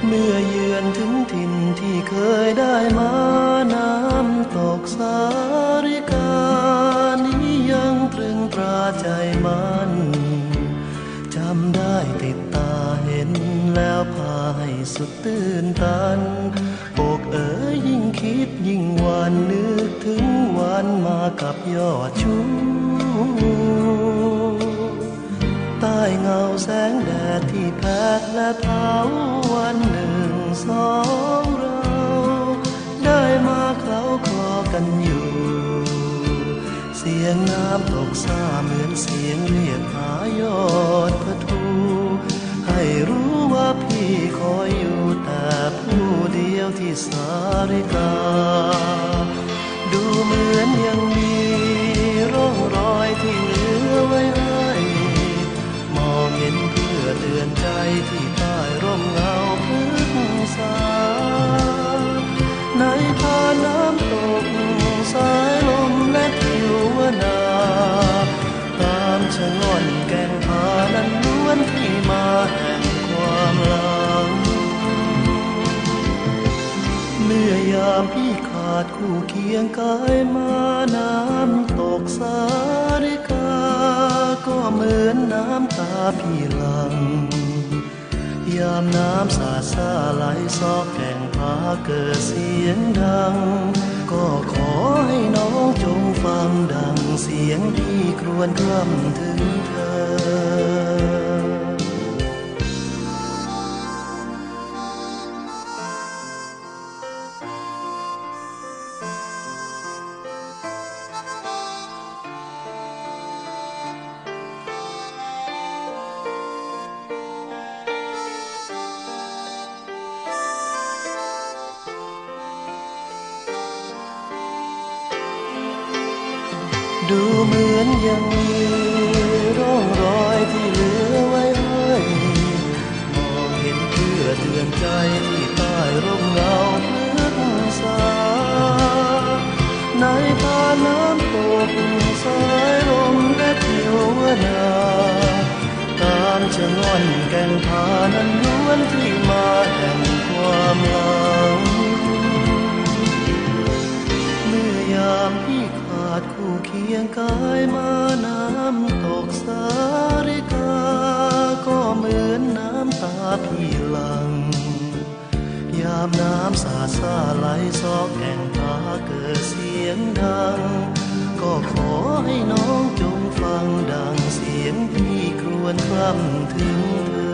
เมื่อเยือนถึงถิ่นที่เคยได้มาน้ำตกสาริกานี้ยังตรึงตราใจมันจำได้ติดตาเห็นแล้วพาให้สุดตื่นตันอกเอ๋ยยิ่งคิดยิ่งหวานนึกถึงวันมากับยอดชูใต้เงาแสงแดดที่แผดและเผาวันหนึ่งสองเราได้มาเคล้าคลอกันอยู่เสียงน้ำตกซ่าเหมือนเสียงเรียกหายอดพระทูให้รู้ว่าพี่คอยอยู่แต่ผู้เดียวที่สาริกาดูเหมือนยังมีร่องรอยที่เหลือไว้ให้มองเห็นเพื่อเตือนใจที่ใต้ร่มเงาพฤกษาในทานน้ำตกสายลมและทิวนาตามชะง่อนแก่งผานั้นล้วนที่มาแห่งความหลังเมื่อยามพี่ขาดคู่เคียงกายมาน้ำตกสาริกาก็เหมือนน้ำตาพี่หลังยามน้ำสาดซาไหลซอกแก่งผาเกิดเสียงดังก็ขอให้น้องจงฟังดังเสียงพี่ครวญคร่ำถึงเธอดูเหมือนยังมีร่องรอยที่เหลือไว้ให้มองเห็นเพื่อเตือนใจที่ใต้ร่มเงาพฤกษาในทานน้ำตกสายลมและทิวนาตามชะง่อนแก่งผานั้นล้วนที่มาแห่งความหลังเมื่อยามพี่ขาดคู่เคียงกายมาน้ำตกสาริกาก็เหมือนน้ำตาพี่หลังยามน้ำสาดซาไหลซอกแก่งผาเกิดเสียงดังก็ขอให้น้องจงฟังดังเสียงพี่ครวญคร่ำถึงเธอ